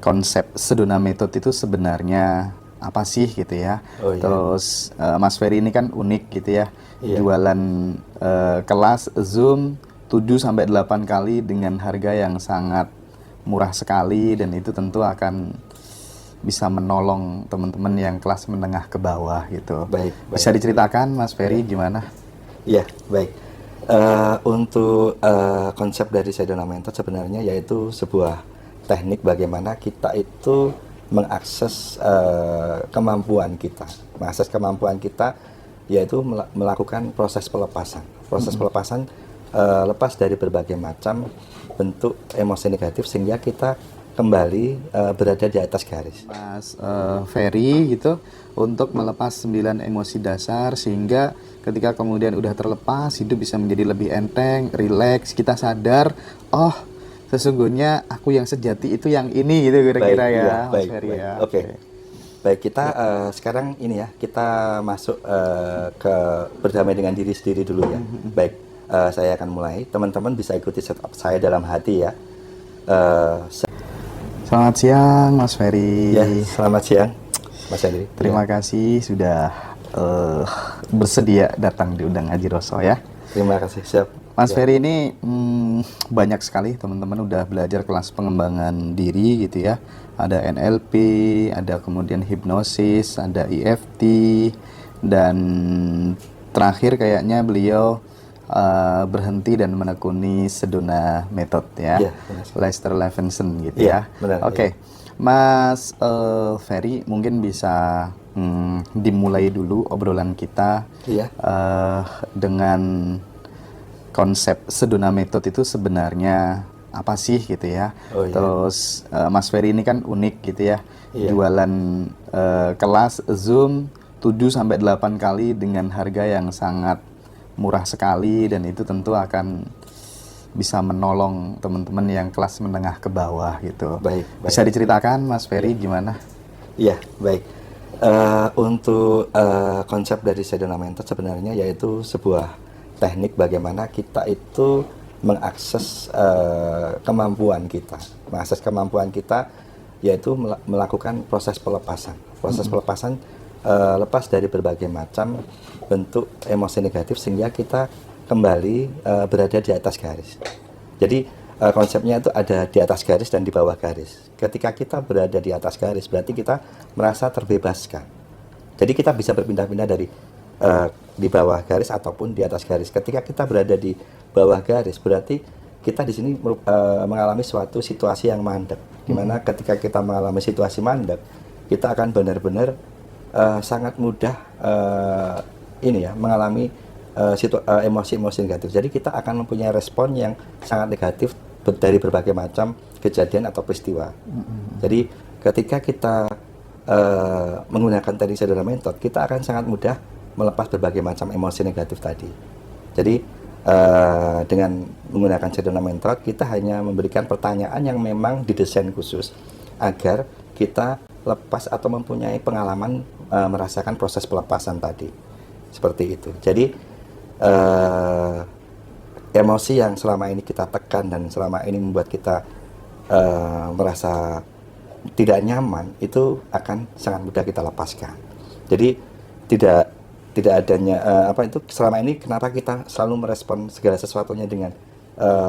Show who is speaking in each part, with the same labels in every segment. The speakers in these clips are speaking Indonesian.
Speaker 1: konsep Sedona Method itu sebenarnya apa sih gitu ya.
Speaker 2: Oh iya.
Speaker 1: Terus Mas Ferry ini kan unik gitu ya.
Speaker 2: Iya.
Speaker 1: Jualan kelas Zoom 7 sampai 8 kali dengan harga yang sangat murah sekali, dan itu tentu akan bisa menolong teman-teman yang kelas menengah ke bawah gitu.
Speaker 2: Baik,
Speaker 1: Bisa
Speaker 2: baik.
Speaker 1: diceritakan Mas Ferry gimana?
Speaker 2: Iya, baik. Untuk konsep dari Sedona Method sebenarnya yaitu sebuah teknik bagaimana kita itu mengakses kemampuan kita. Mengakses kemampuan kita yaitu melakukan proses pelepasan. Proses pelepasan lepas dari berbagai macam bentuk emosi negatif sehingga kita kembali berada di atas garis.
Speaker 1: Mas Ferry gitu, untuk melepas 9 emosi dasar sehingga ketika kemudian udah terlepas, hidup bisa menjadi lebih enteng, rileks, kita sadar, oh sesungguhnya aku yang sejati itu yang ini gitu kira-kira ya,
Speaker 2: Iya,
Speaker 1: Mas
Speaker 2: baik,
Speaker 1: Ferry
Speaker 2: baik.
Speaker 1: ya.
Speaker 2: Oke. Baik, kita sekarang ini ya, kita masuk ke berdamai dengan diri sendiri dulu ya. Baik, saya akan mulai. Teman-teman bisa ikuti setup saya dalam hati ya.
Speaker 1: Selamat siang Mas Ferry.
Speaker 2: Ya, selamat siang, Mas Andri.
Speaker 1: Terima kasih sudah bersedia datang diundang Haji Roso ya.
Speaker 2: Terima kasih, siap.
Speaker 1: Mas Ferry ini banyak sekali teman-teman udah belajar kelas pengembangan diri gitu ya. Ada NLP, ada kemudian hipnosis, ada EFT, dan terakhir kayaknya beliau berhenti dan menekuni Sedona Method ya.
Speaker 2: Iya, benar.
Speaker 1: Lester Levinson gitu
Speaker 2: Iya,
Speaker 1: ya.
Speaker 2: benar,
Speaker 1: Oke. Mas Ferry mungkin bisa dimulai dulu obrolan kita
Speaker 2: Iya.
Speaker 1: dengan konsep Sedona Method itu sebenarnya apa sih gitu ya.
Speaker 2: Oh iya.
Speaker 1: Terus Mas Ferry ini kan unik gitu ya.
Speaker 2: Iya.
Speaker 1: Jualan kelas Zoom 7 sampai 8 kali dengan harga yang sangat murah sekali, dan itu tentu akan bisa menolong teman-teman yang kelas menengah ke bawah gitu.
Speaker 2: Baik,
Speaker 1: Bisa
Speaker 2: baik.
Speaker 1: diceritakan Mas Ferry gimana?
Speaker 2: Iya, baik. Untuk konsep dari Sedona Method sebenarnya yaitu sebuah teknik bagaimana kita itu mengakses kemampuan kita. Mengakses kemampuan kita yaitu melakukan proses pelepasan. Proses pelepasan lepas dari berbagai macam bentuk emosi negatif sehingga kita kembali berada di atas garis. Jadi konsepnya itu ada di atas garis dan di bawah garis. Ketika kita berada di atas garis berarti kita merasa terbebaskan. Jadi kita bisa berpindah-pindah dari di bawah garis ataupun di atas garis. Ketika kita berada di bawah garis berarti kita di sini mengalami suatu situasi yang mandek. Dimana ketika kita mengalami situasi mandek, kita akan benar-benar sangat mudah mengalami emosi-emosi negatif. Jadi kita akan mempunyai respon yang sangat negatif dari berbagai macam kejadian atau peristiwa. Jadi ketika kita menggunakan teknik Sedona Method, kita akan sangat mudah melepas berbagai macam emosi negatif tadi. Jadi dengan menggunakan Sedona Method, kita hanya memberikan pertanyaan yang memang didesain khusus agar kita lepas atau mempunyai pengalaman merasakan proses pelepasan tadi. Seperti itu. Jadi emosi yang selama ini kita tekan dan selama ini membuat kita merasa tidak nyaman itu akan sangat mudah kita lepaskan. Jadi tidak adanya selama ini kenapa kita selalu merespon segala sesuatunya dengan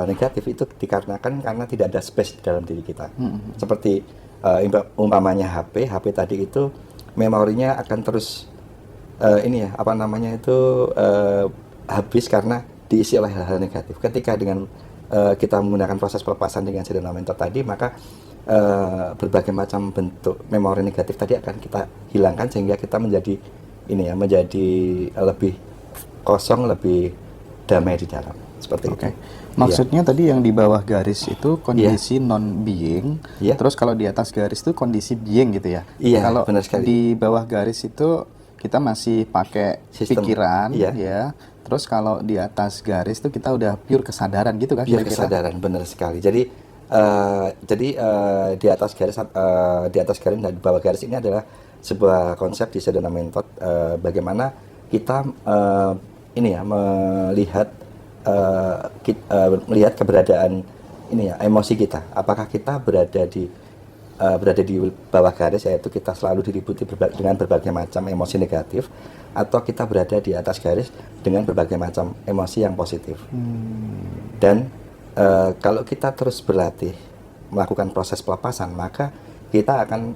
Speaker 2: negatif itu dikarenakan karena tidak ada space di dalam diri kita. Seperti umpamanya HP tadi itu memorinya akan terus habis karena diisi oleh hal-hal negatif. Ketika dengan kita menggunakan proses pelepasan dengan Sedona Method tadi, maka berbagai macam bentuk memori negatif tadi akan kita hilangkan sehingga kita menjadi lebih kosong, lebih damai di dalam. Seperti itu.
Speaker 1: Maksudnya tadi yang di bawah garis itu kondisi non-being, terus kalau di atas garis itu kondisi being gitu ya?
Speaker 2: Iya,
Speaker 1: kalau
Speaker 2: benar sekali.
Speaker 1: Di bawah garis itu kita masih pakai pikiran, ya. Terus kalau di atas garis itu kita udah pure kesadaran gitu kan?
Speaker 2: Pure kesadaran, benar sekali. Jadi di atas garis dan di bawah garis ini adalah sebuah konsep di Sedona Method bagaimana kita melihat keberadaan emosi kita. Apakah kita berada di berada di bawah garis, yaitu kita selalu diliputi dengan berbagai macam emosi negatif, atau kita berada di atas garis dengan berbagai macam emosi yang positif. Dan kalau kita terus berlatih melakukan proses pelepasan, maka kita akan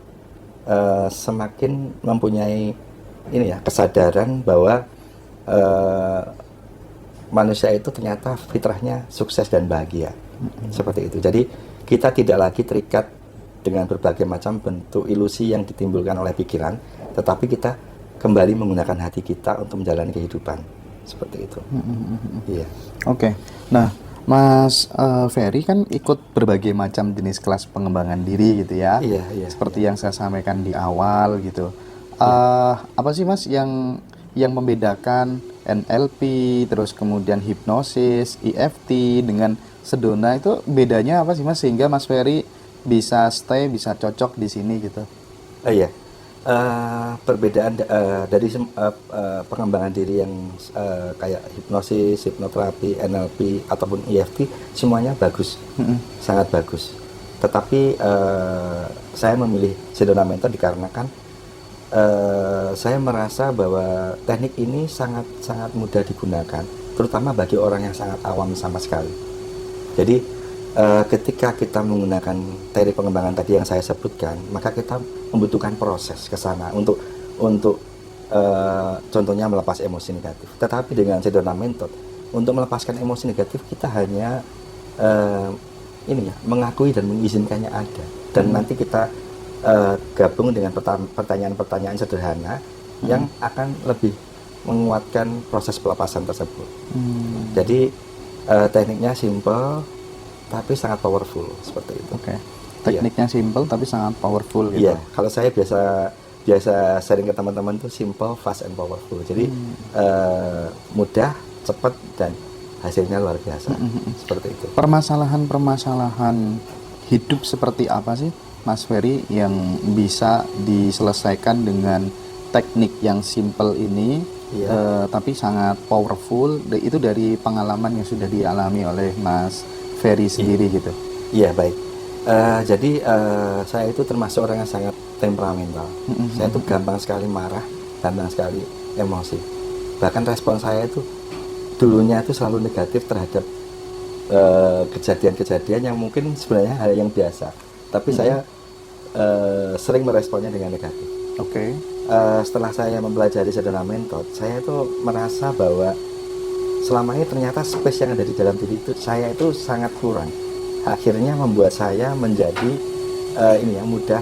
Speaker 2: semakin mempunyai ini ya, kesadaran bahwa manusia itu ternyata fitrahnya sukses dan bahagia. Seperti itu. Jadi kita tidak lagi terikat dengan berbagai macam bentuk ilusi yang ditimbulkan oleh pikiran, tetapi kita kembali menggunakan hati kita untuk menjalani kehidupan. Seperti itu. Iya.
Speaker 1: Oke. Nah, Mas Ferry kan ikut berbagai macam jenis kelas pengembangan diri gitu ya.
Speaker 2: Iya.
Speaker 1: Seperti yang saya sampaikan di awal gitu. Apa sih Mas yang membedakan NLP, terus kemudian hipnosis, EFT dengan Sedona itu bedanya apa sih Mas, sehingga Mas Ferry bisa stay, bisa cocok di sini gitu?
Speaker 2: Iya. Perbedaan dari pengembangan diri yang kayak hipnosis, hipnoterapi, NLP ataupun EFT, semuanya bagus, sangat bagus. Tetapi saya memilih Sedona Method dikarenakan saya merasa bahwa teknik ini sangat mudah digunakan, terutama bagi orang yang sangat awam sama sekali. Jadi ketika kita menggunakan teknik pengembangan tadi yang saya sebutkan, maka kita membutuhkan proses ke sana untuk contohnya melepas emosi negatif. Tetapi dengan Sedona Method, untuk melepaskan emosi negatif kita hanya mengakui dan mengizinkannya ada, dan nanti kita gabung dengan pertanyaan-pertanyaan sederhana yang akan lebih menguatkan proses pelepasan tersebut. Jadi tekniknya simple tapi sangat powerful, seperti itu.
Speaker 1: Oke. Tekniknya simple tapi sangat powerful gitu.
Speaker 2: Iya, kalau saya biasa sharing ke teman-teman itu simple, fast and powerful. Jadi mudah, cepat, dan hasilnya luar biasa. Seperti itu.
Speaker 1: Permasalahan hidup seperti apa sih Mas Ferry yang bisa diselesaikan dengan teknik yang simple ini, tapi sangat powerful, itu dari pengalaman yang sudah dialami oleh Mas Ferry sendiri gitu?
Speaker 2: Iya, baik. Jadi saya itu termasuk orang yang sangat temperamental. Saya itu gampang sekali marah, gampang sekali emosi. Bahkan respon saya itu dulunya itu selalu negatif terhadap kejadian-kejadian yang mungkin sebenarnya hal yang biasa. Tapi saya sering meresponnya dengan negatif.
Speaker 1: Oke.
Speaker 2: Setelah saya mempelajari Sedona Method, saya itu merasa bahwa selama ini ternyata space yang ada di dalam diri itu saya itu sangat kurang. Akhirnya membuat saya menjadi mudah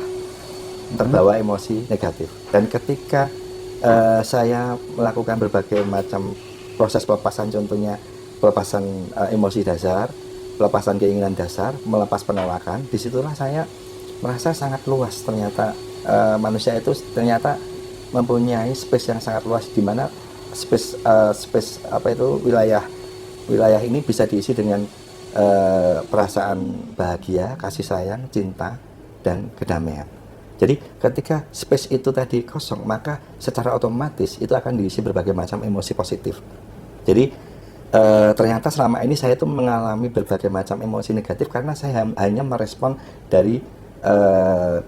Speaker 2: terbawa emosi negatif. Dan ketika saya melakukan berbagai macam proses pelepasan, contohnya pelepasan emosi dasar, pelepasan keinginan dasar, melepas penolakan, disitulah saya merasa sangat luas. Ternyata manusia itu ternyata mempunyai space yang sangat luas, di mana wilayah ini bisa diisi dengan perasaan bahagia, kasih sayang, cinta, dan kedamaian. Jadi ketika space itu tadi kosong, maka secara otomatis itu akan diisi berbagai macam emosi positif. Jadi ternyata selama ini saya itu mengalami berbagai macam emosi negatif karena saya hanya merespon dari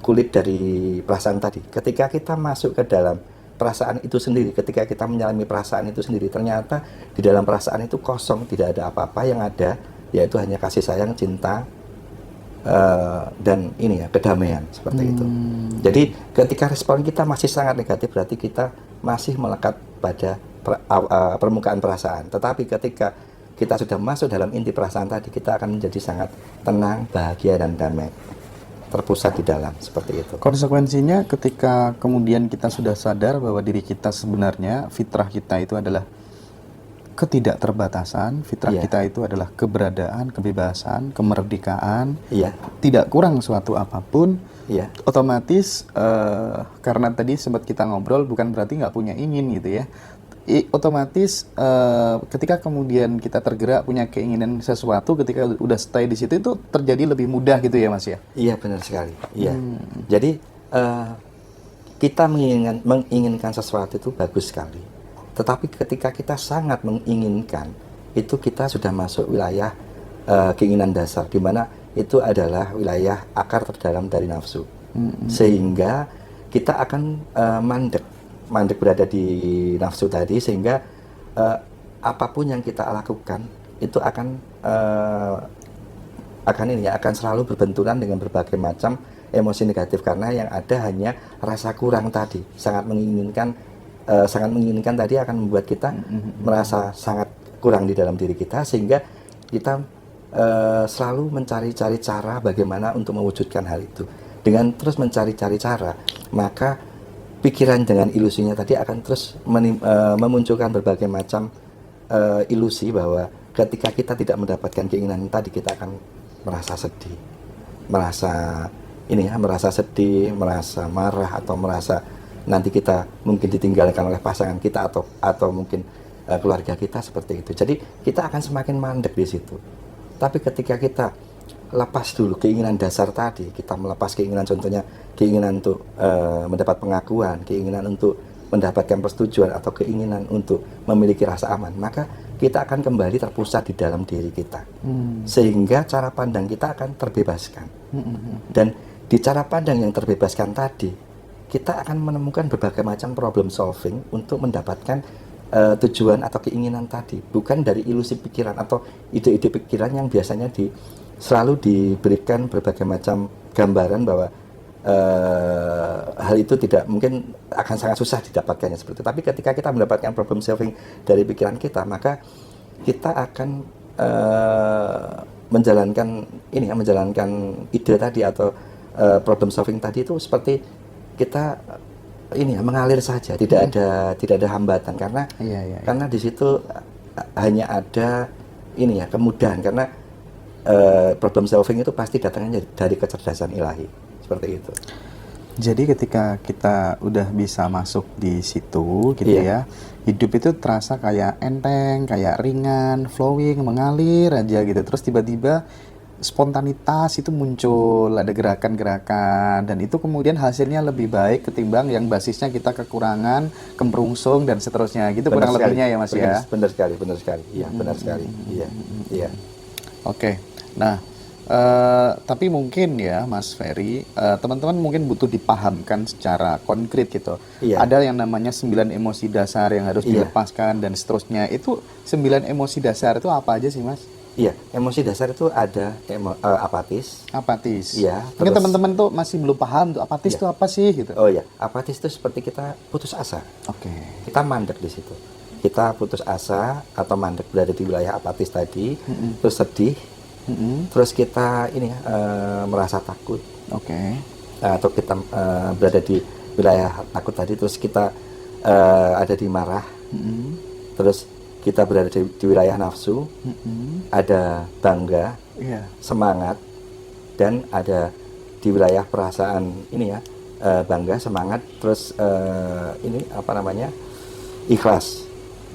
Speaker 2: kulit dari perasaan tadi. Ketika kita masuk ke dalam perasaan itu sendiri, ketika kita menyelami perasaan itu sendiri, ternyata di dalam perasaan itu kosong, tidak ada apa-apa. Yang ada yaitu hanya kasih sayang, cinta, dan kedamaian, seperti itu. Jadi ketika respon kita masih sangat negatif, berarti kita masih melekat pada permukaan perasaan. Tetapi ketika kita sudah masuk dalam inti perasaan tadi, kita akan menjadi sangat tenang, bahagia, dan damai, terpusat di dalam, seperti itu.
Speaker 1: Konsekuensinya ketika kemudian kita sudah sadar bahwa diri kita sebenarnya, fitrah kita itu adalah ketidakterbatasan, fitrah kita itu adalah keberadaan, kebebasan, kemerdekaan, tidak kurang suatu apapun, otomatis karena tadi sempat kita ngobrol, bukan berarti nggak punya ingin gitu ya. Otomatis ketika kemudian kita tergerak punya keinginan sesuatu, ketika udah stay di situ itu terjadi lebih mudah gitu ya Mas ya?
Speaker 2: Iya, benar sekali. Iya. Jadi kita menginginkan sesuatu itu bagus sekali. Tetapi ketika kita sangat menginginkan, itu kita sudah masuk wilayah keinginan dasar, di mana itu adalah wilayah akar terdalam dari nafsu. Sehingga kita akan mandek berada di nafsu tadi, sehingga apapun yang kita lakukan itu akan selalu berbenturan dengan berbagai macam emosi negatif, karena yang ada hanya rasa kurang tadi. Sangat menginginkan tadi akan membuat kita merasa sangat kurang di dalam diri kita, sehingga kita selalu mencari-cari cara bagaimana untuk mewujudkan hal itu. Dengan terus mencari-cari cara, maka pikiran dengan ilusinya tadi akan terus memunculkan berbagai macam ilusi bahwa ketika kita tidak mendapatkan keinginan tadi, kita akan merasa sedih, merasa sedih, merasa marah, atau merasa nanti kita mungkin ditinggalkan oleh pasangan kita atau mungkin keluarga kita, seperti itu. Jadi kita akan semakin mandek di situ. Tapi ketika kita lepas dulu keinginan dasar tadi, kita melepas keinginan, contohnya keinginan untuk mendapat pengakuan, keinginan untuk mendapatkan persetujuan, atau keinginan untuk memiliki rasa aman, maka kita akan kembali terpusat di dalam diri kita. Sehingga cara pandang kita akan terbebaskan. Dan di cara pandang yang terbebaskan tadi, kita akan menemukan berbagai macam problem solving untuk mendapatkan tujuan atau keinginan tadi, bukan dari ilusi pikiran atau ide-ide pikiran yang biasanya selalu diberikan berbagai macam gambaran bahwa hal itu tidak mungkin, akan sangat susah didapatkannya seperti itu. Tapi ketika kita mendapatkan problem solving dari pikiran kita, maka kita akan menjalankan ide tadi atau problem solving tadi itu seperti kita mengalir saja, tidak ada hambatan, karena karena di situ hanya ada kemudahan, karena problem solving itu pasti datangnya dari kecerdasan ilahi, seperti itu.
Speaker 1: Jadi ketika kita udah bisa masuk di situ gitu ya, hidup itu terasa kayak enteng, kayak ringan, flowing, mengalir aja gitu. Terus tiba-tiba spontanitas itu muncul, ada gerakan-gerakan, dan itu kemudian hasilnya lebih baik ketimbang yang basisnya kita kekurangan, kemerungsung, dan seterusnya gitu. Kurang lebihnya ya Mas ya.
Speaker 2: Benar sekali. Iya, benar sekali. Iya.
Speaker 1: Oke. Nah, tapi mungkin ya Mas Ferry, teman-teman mungkin butuh dipahamkan secara konkret gitu. Ada yang namanya 9 emosi dasar yang harus dilepaskan dan seterusnya. Itu 9 emosi dasar itu apa aja sih Mas?
Speaker 2: Iya, emosi dasar itu ada apatis. Iya.
Speaker 1: Mungkin teman-teman tuh masih belum paham tuh apatis itu apa sih gitu.
Speaker 2: Oh iya, apatis itu seperti kita putus asa.
Speaker 1: Oke.
Speaker 2: Kita mandek di situ. Kita putus asa atau mandek berada di wilayah apatis tadi, terus sedih, terus kita merasa takut.
Speaker 1: Oke.
Speaker 2: Atau kita berada di wilayah takut tadi, terus kita ada di marah, terus kita berada di wilayah nafsu, ada bangga, semangat, dan ada di wilayah perasaan bangga, semangat, terus ikhlas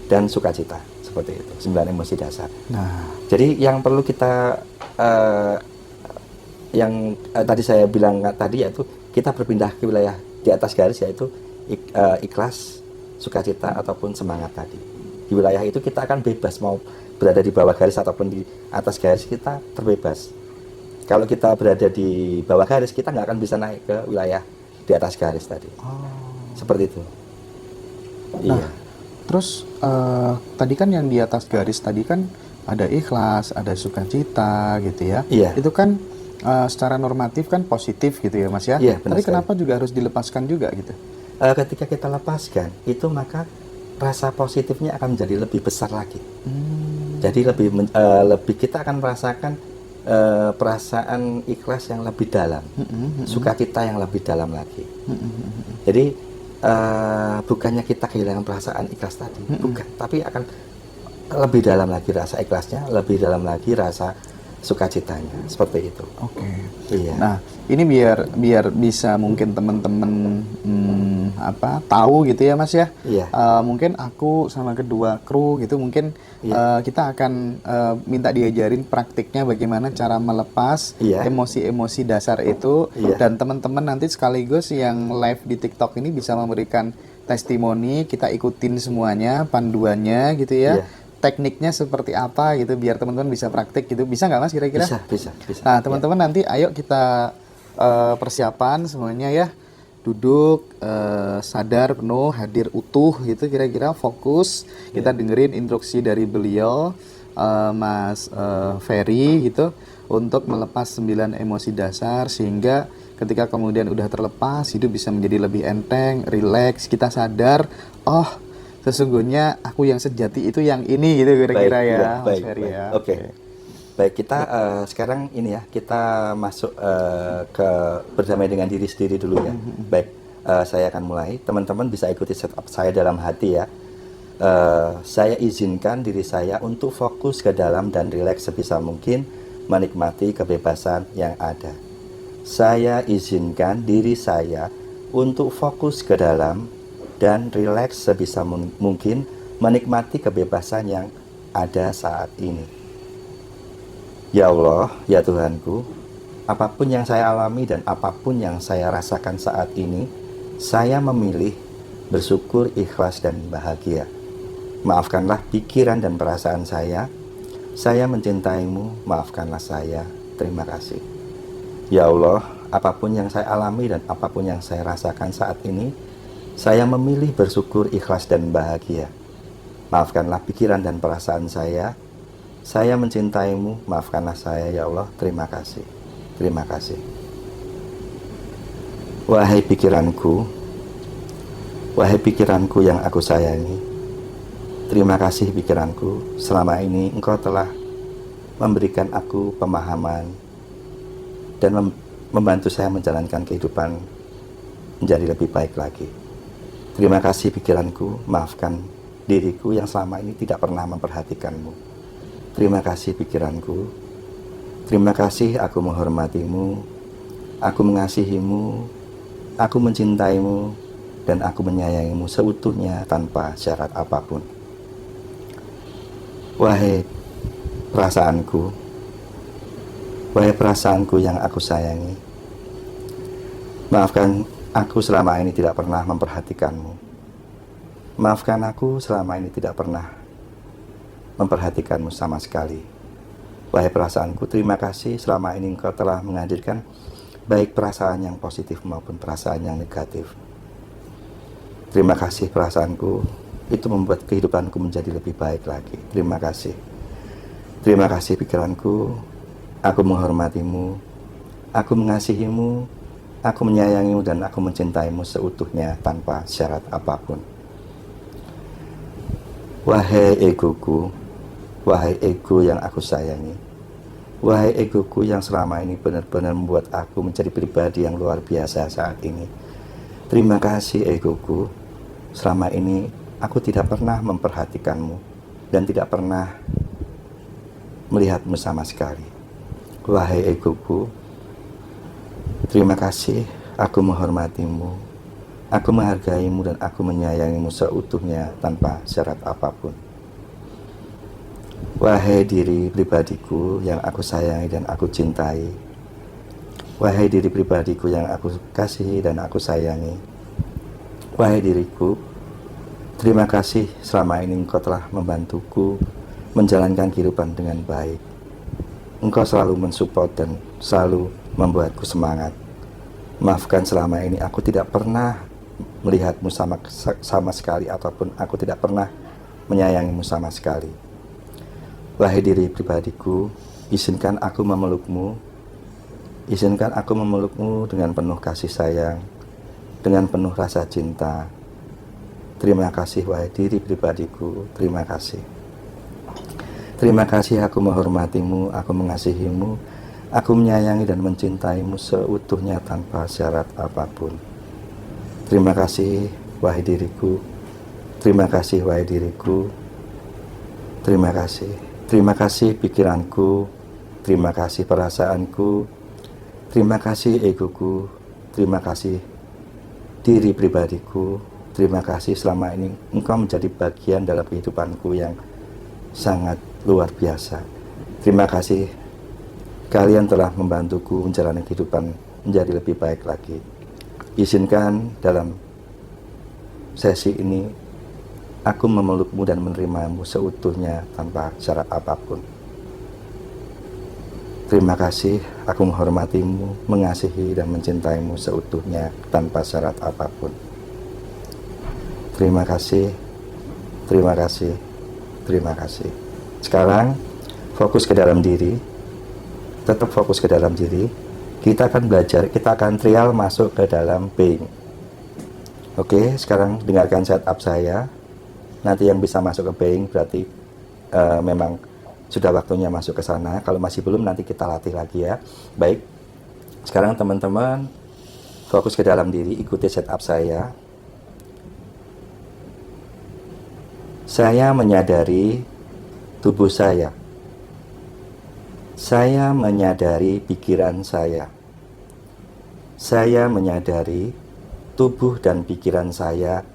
Speaker 2: dan sukacita, seperti itu. 9 emosi dasar.
Speaker 1: Nah,
Speaker 2: jadi yang perlu kita tadi saya bilang tadi, yaitu kita berpindah ke wilayah di atas garis, yaitu ikhlas, sukacita, ataupun semangat tadi. Di wilayah itu kita akan bebas, mau berada di bawah garis ataupun di atas garis, kita terbebas. Kalau kita berada di bawah garis, kita nggak akan bisa naik ke wilayah di atas garis tadi. Seperti itu.
Speaker 1: Nah, terus tadi kan yang di atas garis tadi kan ada ikhlas, ada sukacita gitu ya. Itu kan secara normatif kan positif gitu ya Mas ya. Tapi kenapa juga harus dilepaskan juga gitu?
Speaker 2: Ketika kita lepaskan itu, maka rasa positifnya akan menjadi lebih besar lagi. Jadi lebih kita akan merasakan perasaan ikhlas yang lebih dalam, sukacita yang lebih dalam lagi. Jadi bukannya kita kehilangan perasaan ikhlas tadi, bukan, tapi akan lebih dalam lagi rasa ikhlasnya, lebih dalam lagi rasa sukacitanya, seperti itu.
Speaker 1: Oke.
Speaker 2: Iya.
Speaker 1: Nah, ini biar bisa mungkin teman-teman tahu gitu ya Mas ya. Mungkin aku sama kedua kru gitu mungkin kita akan minta diajarin praktiknya bagaimana cara melepas emosi-emosi dasar itu, dan teman-teman nanti sekaligus yang live di TikTok ini bisa memberikan testimoni, kita ikutin semuanya panduannya gitu ya. Tekniknya seperti apa gitu biar teman-teman bisa praktik gitu. Bisa nggak Mas kira-kira?
Speaker 2: Bisa.
Speaker 1: Nah, teman-teman nanti ayo kita persiapan semuanya ya. Duduk, sadar penuh, hadir utuh gitu kira-kira, fokus. Kita dengerin instruksi dari beliau, Mas Ferry gitu, untuk melepas 9 emosi dasar, sehingga ketika kemudian udah terlepas, hidup bisa menjadi lebih enteng, rileks, kita sadar, oh sesungguhnya aku yang sejati itu yang ini gitu kira-kira
Speaker 2: Baik,
Speaker 1: ya,
Speaker 2: ya,
Speaker 1: Mas
Speaker 2: baik,
Speaker 1: Ferry
Speaker 2: baik.
Speaker 1: ya.
Speaker 2: Oke. Baik, kita sekarang ini ya, kita masuk ke berdamai dengan diri sendiri dulu ya. Baik, saya akan mulai. Teman-teman bisa ikuti setup saya dalam hati ya. Saya izinkan diri saya untuk fokus ke dalam dan rileks sebisa mungkin menikmati kebebasan yang ada. Saya izinkan diri saya untuk fokus ke dalam dan rileks sebisa mungkin menikmati kebebasan yang ada saat ini. Ya Allah, ya Tuhanku, apapun yang saya alami dan apapun yang saya rasakan saat ini, saya memilih bersyukur, ikhlas, dan bahagia. Maafkanlah pikiran dan perasaan saya mencintaimu, maafkanlah saya, terima kasih. Ya Allah, apapun yang saya alami dan apapun yang saya rasakan saat ini, saya memilih bersyukur, ikhlas, dan bahagia. Maafkanlah pikiran dan perasaan saya mencintaimu, maafkanlah saya ya Allah, terima kasih. Terima kasih. Wahai pikiranku yang aku sayangi, terima kasih pikiranku, selama ini engkau telah memberikan aku pemahaman dan membantu saya menjalankan kehidupan menjadi lebih baik lagi. Terima kasih pikiranku, maafkan diriku yang selama ini tidak pernah memperhatikanmu. Terima kasih pikiranku, terima kasih aku menghormatimu, aku mengasihimu, aku mencintaimu, dan aku menyayangimu seutuhnya tanpa syarat apapun. Wahai perasaanku yang aku sayangi, maafkan aku selama ini tidak pernah memperhatikanmu. Maafkan aku selama ini tidak pernah memperhatikanmu sama sekali. Wahai perasaanku, terima kasih selama ini engkau telah menghadirkan baik perasaan yang positif maupun perasaan yang negatif. Terima kasih perasaanku, itu membuat kehidupanku menjadi lebih baik lagi. Terima kasih. Terima kasih pikiranku, aku menghormatimu, aku mengasihimu, aku menyayangimu, dan aku mencintaimu seutuhnya tanpa syarat apapun. Wahai egoku, wahai ego yang aku sayangi, wahai egoku yang selama ini benar-benar membuat aku menjadi pribadi yang luar biasa saat ini. Terima kasih egoku, selama ini aku tidak pernah memperhatikanmu dan tidak pernah melihatmu sama sekali. Wahai egoku, terima kasih, aku menghormatimu, aku menghargaimu, dan aku menyayangimu seutuhnya tanpa syarat apapun. Wahai diri pribadiku yang aku sayangi dan aku cintai, wahai diri pribadiku yang aku kasihi dan aku sayangi, wahai diriku, terima kasih selama ini engkau telah membantuku menjalankan kehidupan dengan baik. Engkau selalu mensupport dan selalu membuatku semangat. Maafkan selama ini aku tidak pernah melihatmu sama sekali, ataupun aku tidak pernah menyayangimu sama sekali. Wahai diri pribadiku, izinkan aku memelukmu, izinkan aku memelukmu dengan penuh kasih sayang, dengan penuh rasa cinta. Terima kasih wahai diri pribadiku, terima kasih. Terima kasih, aku menghormatimu, aku mengasihimu, aku menyayangi dan mencintaimu seutuhnya tanpa syarat apapun. Terima kasih wahai diriku, terima kasih wahai diriku, terima kasih. Terima kasih pikiranku, terima kasih perasaanku, terima kasih egoku, terima kasih diri pribadiku, terima kasih selama ini engkau menjadi bagian dalam kehidupanku yang sangat luar biasa. Terima kasih kalian telah membantuku menjalani kehidupan menjadi lebih baik lagi. Izinkan dalam sesi ini aku memelukmu dan menerimamu seutuhnya tanpa syarat apapun. Terima kasih, aku menghormatimu, mengasihi dan mencintaimu seutuhnya tanpa syarat apapun. Terima kasih, terima kasih, terima kasih. Sekarang fokus ke dalam diri, tetap fokus ke dalam diri. Kita akan belajar, kita akan trial masuk ke dalam being. Oke, sekarang dengarkan setup saya. Nanti yang bisa masuk ke being berarti memang sudah waktunya masuk ke sana. Kalau masih belum, nanti kita latih lagi ya. Baik, sekarang teman-teman fokus ke dalam diri, ikuti setup saya. Saya menyadari tubuh saya. Saya menyadari pikiran saya. Saya menyadari tubuh dan pikiran saya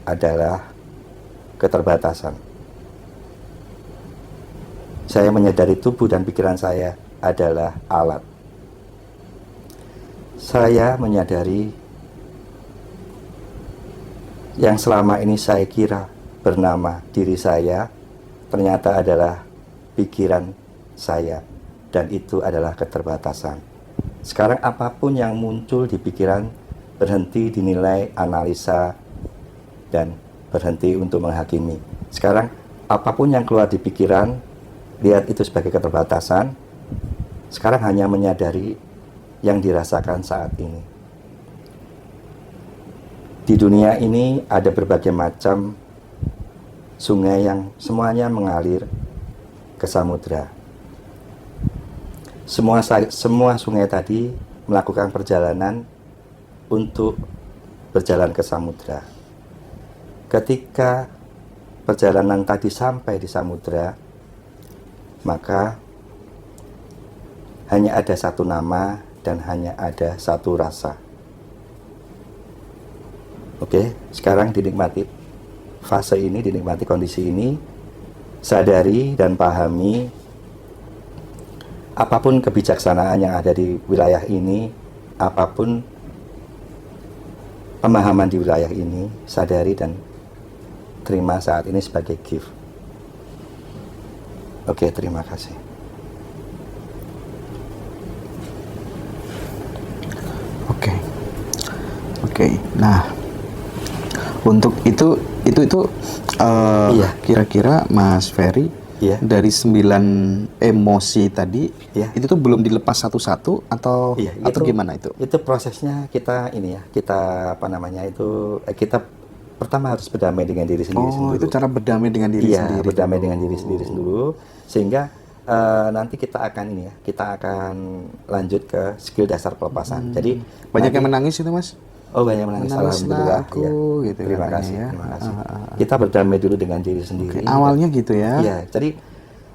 Speaker 2: adalah keterbatasan. Saya menyadari tubuh dan pikiran saya adalah alat. Saya menyadari yang selama ini saya kira bernama diri saya ternyata adalah pikiran saya, dan itu adalah keterbatasan. Sekarang apapun yang muncul di pikiran, berhenti dinilai, analisa, dan berhenti untuk menghakimi. Sekarang apapun yang keluar di pikiran, lihat itu sebagai keterbatasan. Sekarang hanya menyadari yang dirasakan saat ini. Di dunia ini ada berbagai macam sungai yang semuanya mengalir ke samudra. Semua sungai tadi melakukan perjalanan untuk berjalan ke samudra. Ketika perjalanan tadi sampai di samudra, maka hanya ada satu nama dan hanya ada satu rasa. Oke, sekarang dinikmati fase ini, dinikmati kondisi ini, sadari dan pahami apapun kebijaksanaan yang ada di wilayah ini, apapun pemahaman di wilayah ini, sadari dan terima saat ini sebagai gift. Oke, terima kasih.
Speaker 1: Oke. Nah, untuk itu
Speaker 2: Iya.
Speaker 1: kira-kira Mas Ferry,
Speaker 2: Iya.
Speaker 1: dari 9 emosi tadi,
Speaker 2: Iya.
Speaker 1: itu tuh belum dilepas satu-satu atau
Speaker 2: Iya,
Speaker 1: atau gimana itu?
Speaker 2: Itu prosesnya kita ini ya, kita apa namanya itu, kita pertama harus berdamai dengan diri sendiri
Speaker 1: Oh,
Speaker 2: dulu.
Speaker 1: itu cara berdamai dengan diri
Speaker 2: Iya,
Speaker 1: sendiri.
Speaker 2: berdamai dengan diri sendiri dulu, sehingga nanti kita akan ini ya, kita akan lanjut ke skill dasar pelepasan. Jadi
Speaker 1: Banyak yang
Speaker 2: nanti-
Speaker 1: menangis itu, Mas?
Speaker 2: Oh, banyak menangis,
Speaker 1: Menangislah
Speaker 2: alhamdulillah
Speaker 1: aku,
Speaker 2: ya.
Speaker 1: gitu
Speaker 2: Terima
Speaker 1: katanya
Speaker 2: kasih,
Speaker 1: ya.
Speaker 2: terima kasih. Kita berdamai dulu dengan diri sendiri.
Speaker 1: Awalnya gitu ya?
Speaker 2: Iya, jadi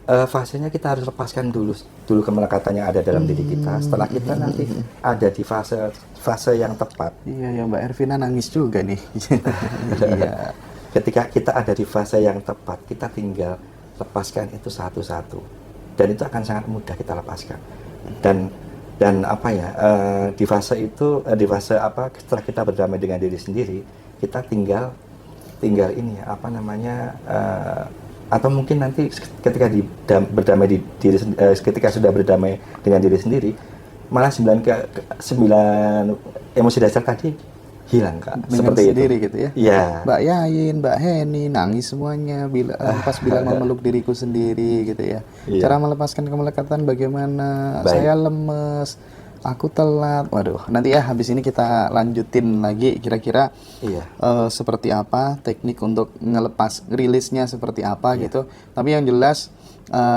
Speaker 2: fasenya kita harus lepaskan dulu kemelekatan yang ada dalam diri kita. Setelah kita nanti ada di fase yang tepat.
Speaker 1: Iya, ya Mbak Ervina nangis juga nih. Iya.
Speaker 2: Ketika kita ada di fase yang tepat, kita tinggal lepaskan itu satu-satu, dan itu akan sangat mudah kita lepaskan. Dan apa ya, di fase itu, di fase apa, setelah kita berdamai dengan diri sendiri, kita tinggal ini ya, apa namanya, atau mungkin nanti ketika berdamai di diri, ketika sudah berdamai dengan diri sendiri, malah 9 emosi dasar tadi hilang, Kak.
Speaker 1: Dengan
Speaker 2: Seperti
Speaker 1: sendiri
Speaker 2: itu.
Speaker 1: gitu ya?
Speaker 2: Iya.
Speaker 1: Mbak Yayin, Mbak Heni nangis semuanya pas bilang memeluk diriku sendiri gitu ya.
Speaker 2: Iya.
Speaker 1: Cara melepaskan kemelekatan bagaimana?
Speaker 2: Baik.
Speaker 1: Saya lemes, aku telat. Waduh, nanti ya habis ini kita lanjutin lagi kira-kira
Speaker 2: Iya.
Speaker 1: seperti apa teknik untuk ngelepas, rilisnya seperti apa gitu. Tapi yang jelas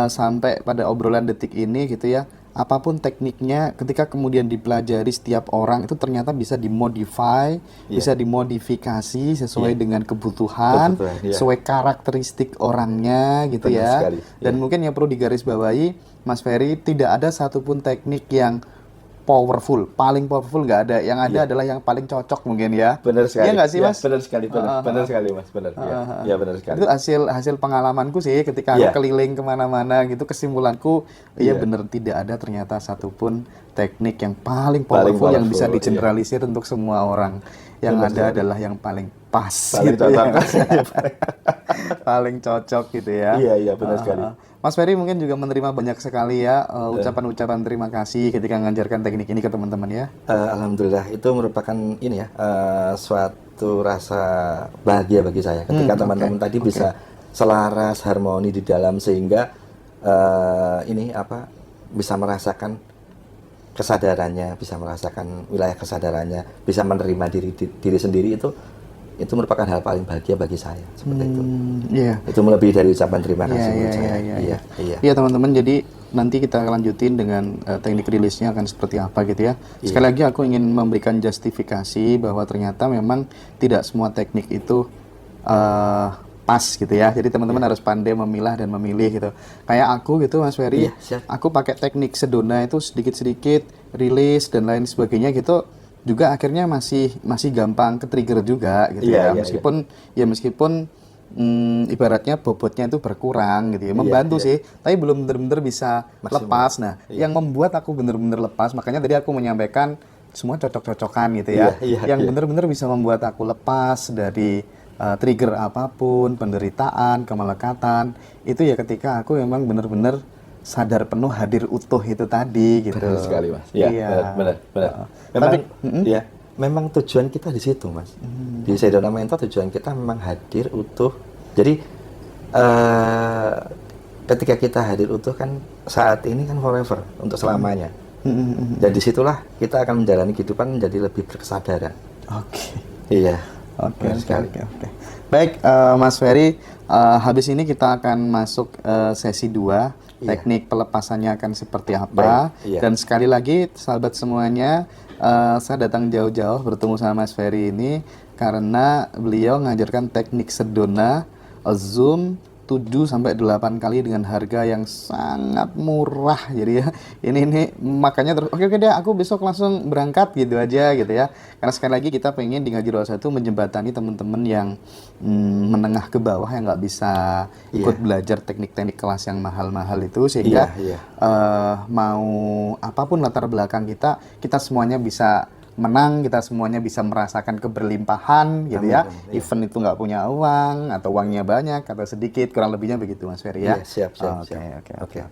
Speaker 1: sampai pada obrolan detik ini gitu ya, apapun tekniknya, ketika kemudian dipelajari setiap orang itu ternyata bisa dimodify, bisa dimodifikasi sesuai dengan kebutuhan,
Speaker 2: Kebutuhan, iya.
Speaker 1: sesuai karakteristik orangnya gitu
Speaker 2: Benar
Speaker 1: ya.
Speaker 2: sekali,
Speaker 1: Dan mungkin yang perlu digarisbawahi, Mas Ferry, tidak ada satupun teknik yang paling powerful nggak ada. Yang ada adalah yang paling cocok mungkin ya.
Speaker 2: Benar sekali.
Speaker 1: Iya nggak sih,
Speaker 2: Ya,
Speaker 1: Mas?
Speaker 2: benar sekali, benar sekali, Mas. Benar. Ya, benar sekali.
Speaker 1: Itu hasil pengalamanku sih ketika
Speaker 2: Iya.
Speaker 1: aku keliling kemana-mana gitu, kesimpulanku ya
Speaker 2: Iya.
Speaker 1: bener tidak ada ternyata satupun teknik yang paling
Speaker 2: Paling
Speaker 1: powerful yang bisa
Speaker 2: powerful,
Speaker 1: digeneralisir untuk semua orang. Yang
Speaker 2: Benar
Speaker 1: ada
Speaker 2: sekali.
Speaker 1: adalah yang paling pas
Speaker 2: Paling
Speaker 1: gitu ya.
Speaker 2: cocok.
Speaker 1: paling cocok gitu ya.
Speaker 2: Iya, benar sekali.
Speaker 1: Mas Ferry mungkin juga menerima banyak sekali ya ucapan-ucapan terima kasih ketika mengajarkan teknik ini ke teman-teman ya.
Speaker 2: Alhamdulillah itu merupakan ini ya suatu rasa bahagia bagi saya ketika teman-teman tadi bisa selaras harmoni di dalam sehingga ini apa bisa merasakan kesadarannya, bisa merasakan wilayah kesadarannya, bisa menerima diri sendiri itu merupakan hal paling bahagia bagi saya seperti itu.
Speaker 1: Iya.
Speaker 2: Itu melebihi dari ucapan terima kasih menurut saya.
Speaker 1: Iya.
Speaker 2: Iya.
Speaker 1: Iya teman-teman, jadi nanti kita lanjutin dengan teknik rilisnya akan seperti apa gitu ya. Sekali lagi aku ingin memberikan justifikasi bahwa ternyata memang tidak semua teknik itu pas gitu ya. Jadi teman-teman harus pandai memilah dan memilih gitu. Kayak aku gitu Mas Ferry, aku pakai teknik sedona itu sedikit-sedikit rilis dan lain sebagainya gitu. Juga akhirnya masih gampang ke trigger juga gitu ya. Meskipun ibaratnya bobotnya itu berkurang gitu ya, membantu sih, tapi belum benar-benar bisa lepas. Nah, yang membuat aku benar-benar lepas, makanya tadi aku menyampaikan semua cocok-cocokan gitu ya, yang benar-benar bisa membuat aku lepas dari trigger apapun, penderitaan, kemelekatan, itu ya ketika aku memang benar-benar sadar penuh hadir utuh itu tadi gitu.
Speaker 2: Benar sekali Mas. Iya, benar. Memang tujuan kita di situ Mas. Di Sedona Mentor tujuan kita memang hadir utuh. Jadi ketika kita hadir utuh kan saat ini kan forever untuk selamanya. Dan disitulah kita akan menjalani kehidupan menjadi lebih berkesadaran. Iya.
Speaker 1: Oke. Baik, Mas Ferry, habis ini kita akan masuk sesi 2. Teknik pelepasannya akan seperti apa. Dan sekali lagi, sahabat semuanya, saya datang jauh-jauh bertemu sama Mas Ferry ini karena beliau mengajarkan teknik sedona, zoom 7-8 kali dengan harga yang sangat murah. Jadi ya ini makanya terus oke deh aku besok langsung berangkat gitu aja gitu ya. Karena sekali lagi kita pengen di Ngaji 21 menjembatani teman-teman yang menengah ke bawah yang nggak bisa ikut belajar teknik-teknik kelas yang mahal-mahal itu sehingga mau apapun latar belakang kita semuanya bisa menang, kita semuanya bisa merasakan keberlimpahan gitu ya. Event itu nggak punya uang atau uangnya banyak atau sedikit, kurang lebihnya begitu Mas Ferry ya.
Speaker 2: Siap.
Speaker 1: Oke.